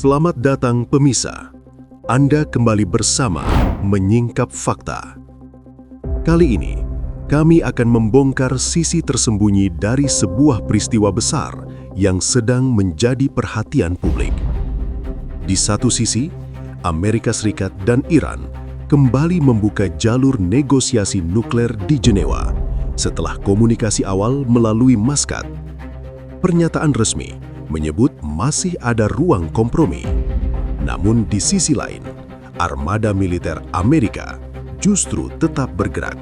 Selamat datang pemirsa. Anda kembali bersama Menyingkap Fakta. Kali ini, kami akan membongkar sisi tersembunyi dari sebuah peristiwa besar yang sedang menjadi perhatian publik. Di satu sisi, Amerika Serikat dan Iran kembali membuka jalur negosiasi nuklir di Jenewa setelah komunikasi awal melalui Maskat. Pernyataan resmi menyebut masih ada ruang kompromi. Namun di sisi lain, armada militer Amerika justru tetap bergerak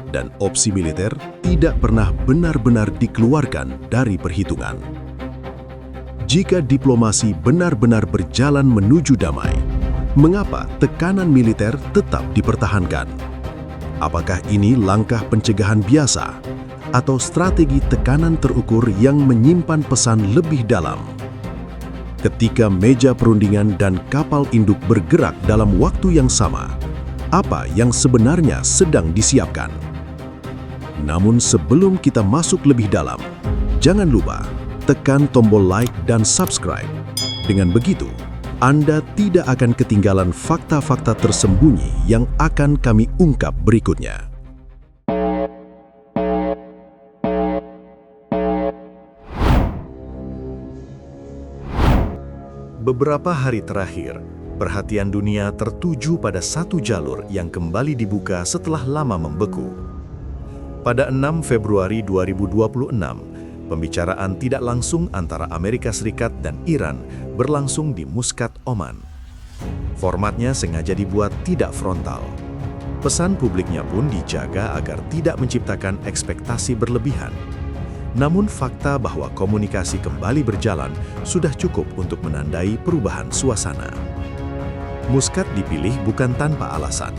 dan opsi militer tidak pernah benar-benar dikeluarkan dari perhitungan. Jika diplomasi benar-benar berjalan menuju damai, mengapa tekanan militer tetap dipertahankan? Apakah ini langkah pencegahan biasa atau strategi tekanan terukur yang menyimpan pesan lebih dalam? Ketika meja perundingan dan kapal induk bergerak dalam waktu yang sama, apa yang sebenarnya sedang disiapkan? Namun sebelum kita masuk lebih dalam, jangan lupa tekan tombol like dan subscribe. Dengan begitu, Anda tidak akan ketinggalan fakta-fakta tersembunyi yang akan kami ungkap berikutnya. Beberapa hari terakhir, perhatian dunia tertuju pada satu jalur yang kembali dibuka setelah lama membeku. Pada 6 Februari 2026, pembicaraan tidak langsung antara Amerika Serikat dan Iran berlangsung di Muscat, Oman. Formatnya sengaja dibuat tidak frontal. Pesan publiknya pun dijaga agar tidak menciptakan ekspektasi berlebihan. Namun fakta bahwa komunikasi kembali berjalan sudah cukup untuk menandai perubahan suasana. Muscat dipilih bukan tanpa alasan.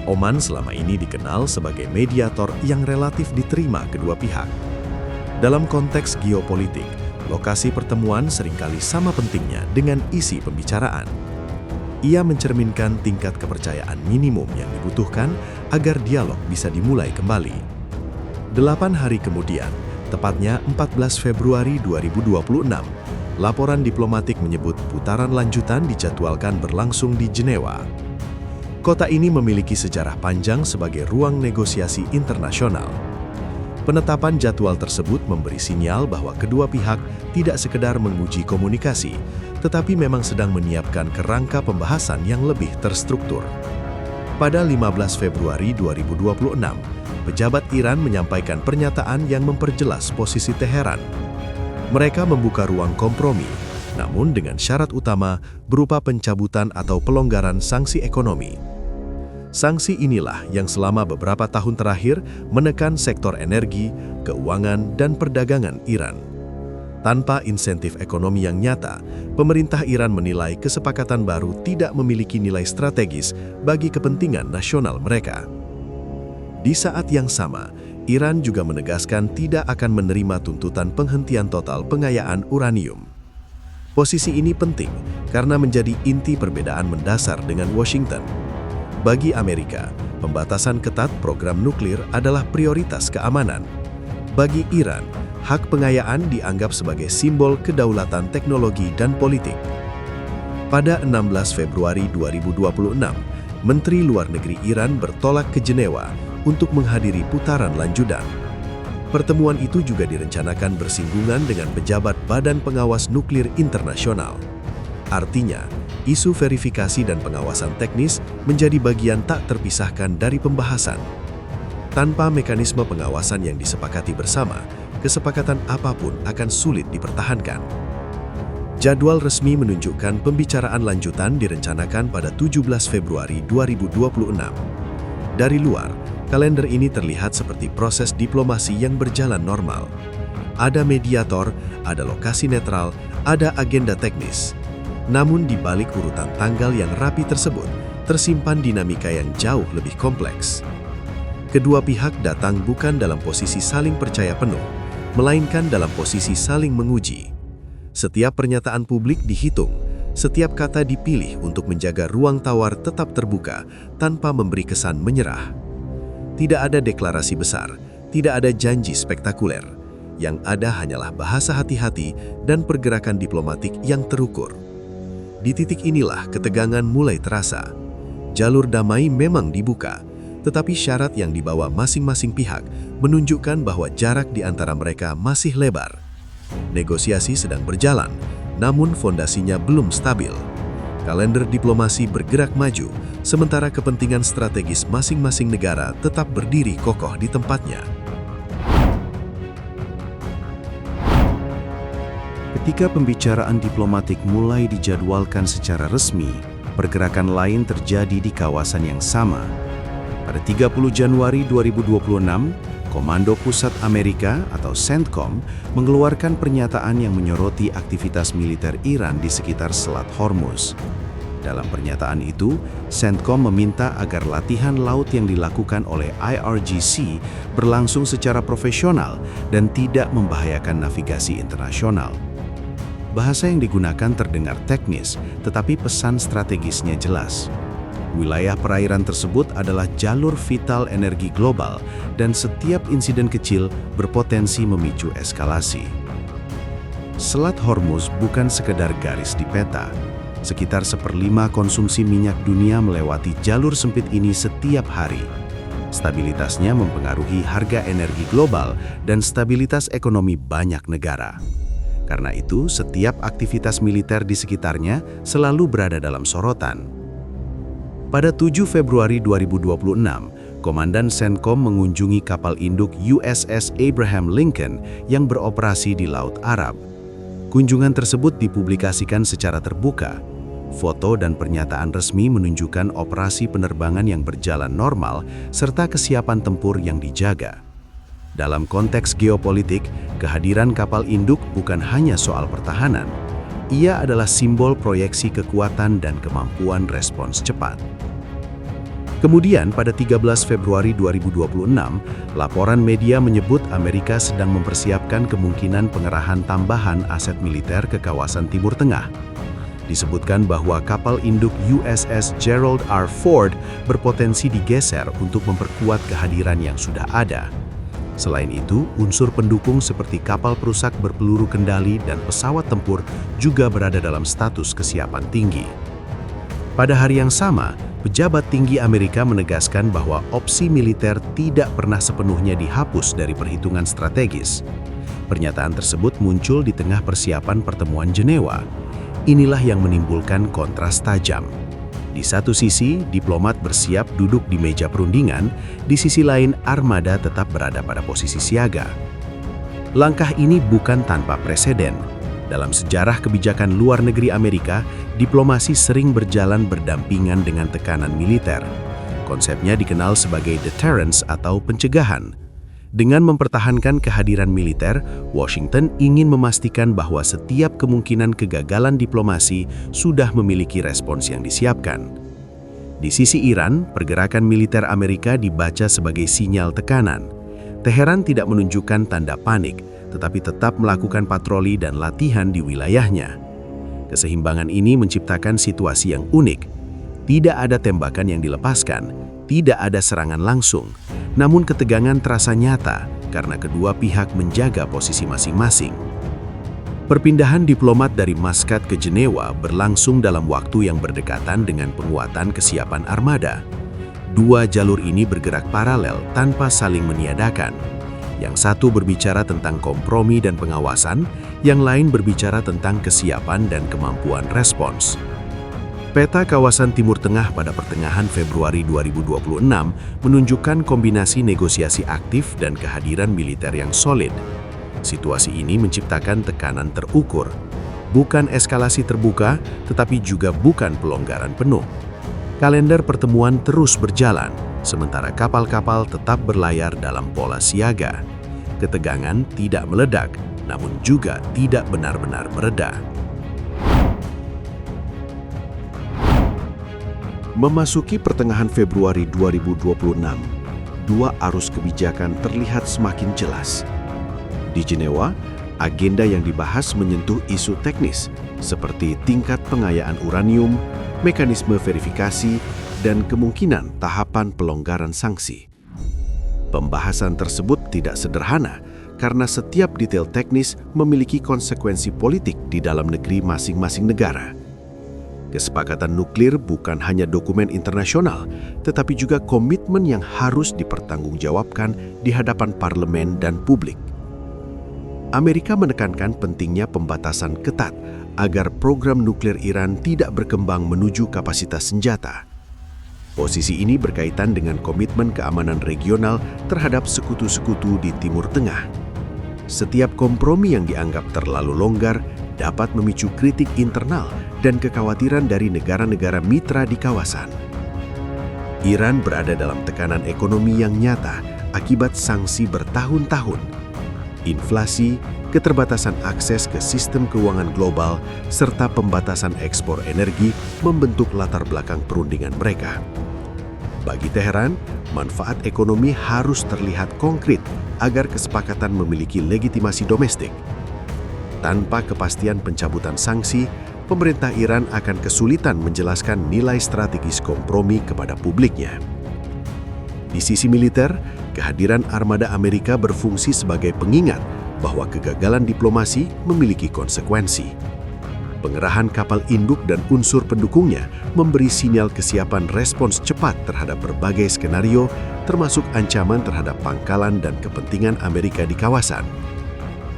Oman selama ini dikenal sebagai mediator yang relatif diterima kedua pihak. Dalam konteks geopolitik, lokasi pertemuan seringkali sama pentingnya dengan isi pembicaraan. Ia mencerminkan tingkat kepercayaan minimum yang dibutuhkan agar dialog bisa dimulai kembali. 8 hari kemudian, tepatnya 14 Februari 2026, laporan diplomatik menyebut putaran lanjutan dijadwalkan berlangsung di Jenewa. Kota ini memiliki sejarah panjang sebagai ruang negosiasi internasional. Penetapan jadwal tersebut memberi sinyal bahwa kedua pihak tidak sekedar menguji komunikasi, tetapi memang sedang menyiapkan kerangka pembahasan yang lebih terstruktur. Pada 15 Februari 2026, pejabat Iran menyampaikan pernyataan yang memperjelas posisi Teheran. Mereka membuka ruang kompromi, namun dengan syarat utama berupa pencabutan atau pelonggaran sanksi ekonomi. Sanksi inilah yang selama beberapa tahun terakhir menekan sektor energi, keuangan, dan perdagangan Iran. Tanpa insentif ekonomi yang nyata, pemerintah Iran menilai kesepakatan baru tidak memiliki nilai strategis bagi kepentingan nasional mereka. Di saat yang sama, Iran juga menegaskan tidak akan menerima tuntutan penghentian total pengayaan uranium. Posisi ini penting karena menjadi inti perbedaan mendasar dengan Washington. Bagi Amerika, pembatasan ketat program nuklir adalah prioritas keamanan. Bagi Iran, hak pengayaan dianggap sebagai simbol kedaulatan teknologi dan politik. Pada 16 Februari 2026, Menteri Luar Negeri Iran bertolak ke Jenewa untuk menghadiri putaran lanjutan. Pertemuan itu juga direncanakan bersinggungan dengan pejabat Badan Pengawas Nuklir Internasional. Artinya, isu verifikasi dan pengawasan teknis menjadi bagian tak terpisahkan dari pembahasan. Tanpa mekanisme pengawasan yang disepakati bersama, kesepakatan apapun akan sulit dipertahankan. Jadwal resmi menunjukkan pembicaraan lanjutan direncanakan pada 17 Februari 2026. Dari luar, kalender ini terlihat seperti proses diplomasi yang berjalan normal. Ada mediator, ada lokasi netral, ada agenda teknis. Namun di balik urutan tanggal yang rapi tersebut, tersimpan dinamika yang jauh lebih kompleks. Kedua pihak datang bukan dalam posisi saling percaya penuh, melainkan dalam posisi saling menguji. Setiap pernyataan publik dihitung, setiap kata dipilih untuk menjaga ruang tawar tetap terbuka tanpa memberi kesan menyerah. Tidak ada deklarasi besar, tidak ada janji spektakuler. Yang ada hanyalah bahasa hati-hati dan pergerakan diplomatik yang terukur. Di titik inilah ketegangan mulai terasa. Jalur damai memang dibuka, tetapi syarat yang dibawa masing-masing pihak menunjukkan bahwa jarak di antara mereka masih lebar. Negosiasi sedang berjalan, namun fondasinya belum stabil. Kalender diplomasi bergerak maju, sementara kepentingan strategis masing-masing negara tetap berdiri kokoh di tempatnya. Ketika pembicaraan diplomatik mulai dijadwalkan secara resmi, pergerakan lain terjadi di kawasan yang sama. Pada 30 Januari 2026, Komando Pusat Amerika atau CENTCOM mengeluarkan pernyataan yang menyoroti aktivitas militer Iran di sekitar Selat Hormuz. Dalam pernyataan itu, CENTCOM meminta agar latihan laut yang dilakukan oleh IRGC berlangsung secara profesional dan tidak membahayakan navigasi internasional. Bahasa yang digunakan terdengar teknis, tetapi pesan strategisnya jelas. Wilayah perairan tersebut adalah jalur vital energi global dan setiap insiden kecil berpotensi memicu eskalasi. Selat Hormuz bukan sekedar garis di peta. Sekitar 1/5 konsumsi minyak dunia melewati jalur sempit ini setiap hari. Stabilitasnya mempengaruhi harga energi global dan stabilitas ekonomi banyak negara. Karena itu, setiap aktivitas militer di sekitarnya selalu berada dalam sorotan. Pada 7 Februari 2026, Komandan CENTCOM mengunjungi kapal induk USS Abraham Lincoln yang beroperasi di Laut Arab. Kunjungan tersebut dipublikasikan secara terbuka. Foto dan pernyataan resmi menunjukkan operasi penerbangan yang berjalan normal serta kesiapan tempur yang dijaga. Dalam konteks geopolitik, kehadiran kapal induk bukan hanya soal pertahanan. Ia adalah simbol proyeksi kekuatan dan kemampuan respons cepat. Kemudian pada 13 Februari 2026, laporan media menyebut Amerika sedang mempersiapkan kemungkinan pengerahan tambahan aset militer ke kawasan Timur Tengah. Disebutkan bahwa kapal induk USS Gerald R. Ford berpotensi digeser untuk memperkuat kehadiran yang sudah ada. Selain itu, unsur pendukung seperti kapal perusak berpeluru kendali dan pesawat tempur juga berada dalam status kesiapan tinggi. Pada hari yang sama, pejabat tinggi Amerika menegaskan bahwa opsi militer tidak pernah sepenuhnya dihapus dari perhitungan strategis. Pernyataan tersebut muncul di tengah persiapan pertemuan Jenewa. Inilah yang menimbulkan kontras tajam. Di satu sisi, diplomat bersiap duduk di meja perundingan, di sisi lain armada tetap berada pada posisi siaga. Langkah ini bukan tanpa preseden. Dalam sejarah kebijakan luar negeri Amerika, diplomasi sering berjalan berdampingan dengan tekanan militer. Konsepnya dikenal sebagai deterrence atau pencegahan. Dengan mempertahankan kehadiran militer, Washington ingin memastikan bahwa setiap kemungkinan kegagalan diplomasi sudah memiliki respons yang disiapkan. Di sisi Iran, pergerakan militer Amerika dibaca sebagai sinyal tekanan. Teheran tidak menunjukkan tanda panik, tetapi tetap melakukan patroli dan latihan di wilayahnya. Keseimbangan ini menciptakan situasi yang unik. Tidak ada tembakan yang dilepaskan, tidak ada serangan langsung. Namun ketegangan terasa nyata karena kedua pihak menjaga posisi masing-masing. Perpindahan diplomat dari Maskat ke Jenewa berlangsung dalam waktu yang berdekatan dengan penguatan kesiapan armada. Dua jalur ini bergerak paralel tanpa saling meniadakan. Yang satu berbicara tentang kompromi dan pengawasan, yang lain berbicara tentang kesiapan dan kemampuan respons. Peta kawasan Timur Tengah pada pertengahan Februari 2026 menunjukkan kombinasi negosiasi aktif dan kehadiran militer yang solid. Situasi ini menciptakan tekanan terukur. Bukan eskalasi terbuka, tetapi juga bukan pelonggaran penuh. Kalender pertemuan terus berjalan, sementara kapal-kapal tetap berlayar dalam pola siaga. Ketegangan tidak meledak, namun juga tidak benar-benar mereda. Memasuki pertengahan Februari 2026, dua arus kebijakan terlihat semakin jelas. Di Jenewa, agenda yang dibahas menyentuh isu teknis seperti tingkat pengayaan uranium, mekanisme verifikasi, dan kemungkinan tahapan pelonggaran sanksi. Pembahasan tersebut tidak sederhana karena setiap detail teknis memiliki konsekuensi politik di dalam negeri masing-masing negara. Kesepakatan nuklir bukan hanya dokumen internasional, tetapi juga komitmen yang harus dipertanggungjawabkan di hadapan parlemen dan publik. Amerika menekankan pentingnya pembatasan ketat agar program nuklir Iran tidak berkembang menuju kapasitas senjata. Posisi ini berkaitan dengan komitmen keamanan regional terhadap sekutu-sekutu di Timur Tengah. Setiap kompromi yang dianggap terlalu longgar dapat memicu kritik internal dan kekhawatiran dari negara-negara mitra di kawasan. Iran berada dalam tekanan ekonomi yang nyata akibat sanksi bertahun-tahun. Inflasi, keterbatasan akses ke sistem keuangan global, serta pembatasan ekspor energi membentuk latar belakang perundingan mereka. Bagi Teheran, manfaat ekonomi harus terlihat konkret agar kesepakatan memiliki legitimasi domestik. Tanpa kepastian pencabutan sanksi, pemerintah Iran akan kesulitan menjelaskan nilai strategis kompromi kepada publiknya. Di sisi militer, kehadiran armada Amerika berfungsi sebagai pengingat bahwa kegagalan diplomasi memiliki konsekuensi. Pengerahan kapal induk dan unsur pendukungnya memberi sinyal kesiapan respons cepat terhadap berbagai skenario, termasuk ancaman terhadap pangkalan dan kepentingan Amerika di kawasan.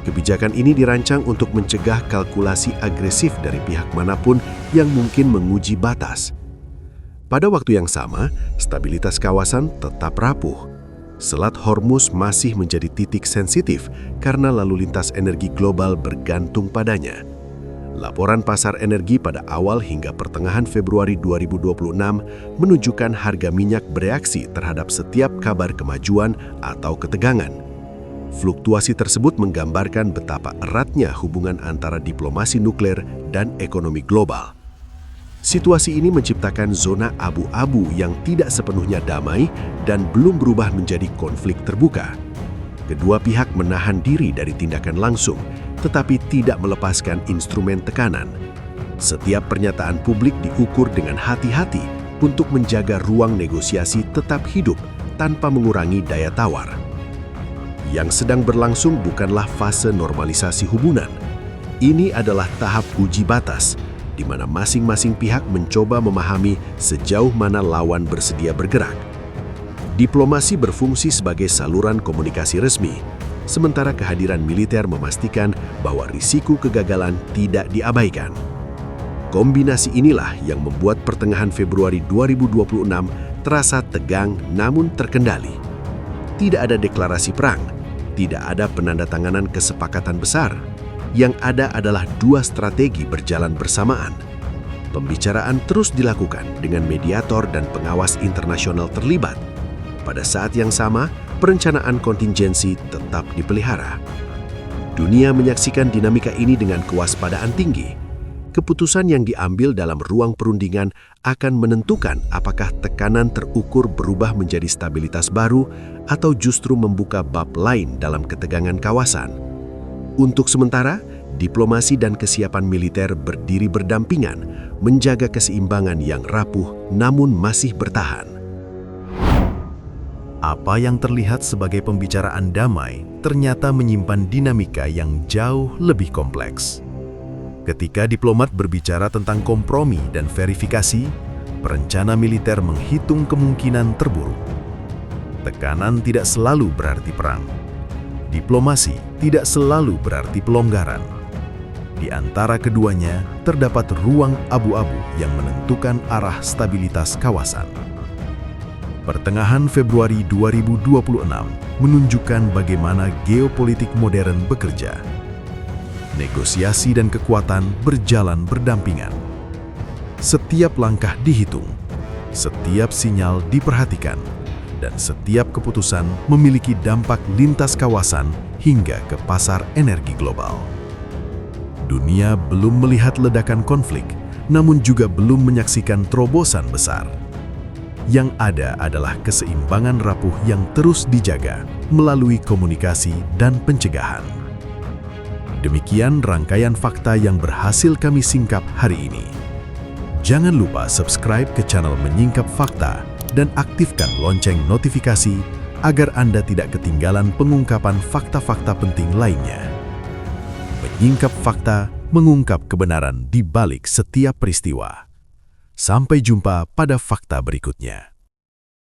Kebijakan ini dirancang untuk mencegah kalkulasi agresif dari pihak manapun yang mungkin menguji batas. Pada waktu yang sama, stabilitas kawasan tetap rapuh. Selat Hormuz masih menjadi titik sensitif karena lalu lintas energi global bergantung padanya. Laporan pasar energi pada awal hingga pertengahan Februari 2026 menunjukkan harga minyak bereaksi terhadap setiap kabar kemajuan atau ketegangan. Fluktuasi tersebut menggambarkan betapa eratnya hubungan antara diplomasi nuklir dan ekonomi global. Situasi ini menciptakan zona abu-abu yang tidak sepenuhnya damai dan belum berubah menjadi konflik terbuka. Kedua pihak menahan diri dari tindakan langsung, tetapi tidak melepaskan instrumen tekanan. Setiap pernyataan publik diukur dengan hati-hati untuk menjaga ruang negosiasi tetap hidup tanpa mengurangi daya tawar. Yang sedang berlangsung bukanlah fase normalisasi hubungan. Ini adalah tahap uji batas, di mana masing-masing pihak mencoba memahami sejauh mana lawan bersedia bergerak. Diplomasi berfungsi sebagai saluran komunikasi resmi, sementara kehadiran militer memastikan bahwa risiko kegagalan tidak diabaikan. Kombinasi inilah yang membuat pertengahan Februari 2026 terasa tegang namun terkendali. Tidak ada deklarasi perang, tidak ada penandatanganan kesepakatan besar. Yang ada adalah dua strategi berjalan bersamaan. Pembicaraan terus dilakukan dengan mediator dan pengawas internasional terlibat. Pada saat yang sama, perencanaan kontingensi tetap dipelihara. Dunia menyaksikan dinamika ini dengan kewaspadaan tinggi. Keputusan yang diambil dalam ruang perundingan akan menentukan apakah tekanan terukur berubah menjadi stabilitas baru atau justru membuka bab lain dalam ketegangan kawasan. Untuk sementara, diplomasi dan kesiapan militer berdiri berdampingan, menjaga keseimbangan yang rapuh namun masih bertahan. Apa yang terlihat sebagai pembicaraan damai ternyata menyimpan dinamika yang jauh lebih kompleks. Ketika diplomat berbicara tentang kompromi dan verifikasi, perencana militer menghitung kemungkinan terburuk. Tekanan tidak selalu berarti perang. Diplomasi tidak selalu berarti pelonggaran. Di antara keduanya, terdapat ruang abu-abu yang menentukan arah stabilitas kawasan. Pertengahan Februari 2026 menunjukkan bagaimana geopolitik modern bekerja. Negosiasi dan kekuatan berjalan berdampingan. Setiap langkah dihitung, setiap sinyal diperhatikan, dan setiap keputusan memiliki dampak lintas kawasan hingga ke pasar energi global. Dunia belum melihat ledakan konflik, namun juga belum menyaksikan terobosan besar. Yang ada adalah keseimbangan rapuh yang terus dijaga melalui komunikasi dan pencegahan. Demikian rangkaian fakta yang berhasil kami singkap hari ini. Jangan lupa subscribe ke channel Menyingkap Fakta dan aktifkan lonceng notifikasi agar Anda tidak ketinggalan pengungkapan fakta-fakta penting lainnya. Menyingkap Fakta, mengungkap kebenaran di balik setiap peristiwa. Sampai jumpa pada fakta berikutnya.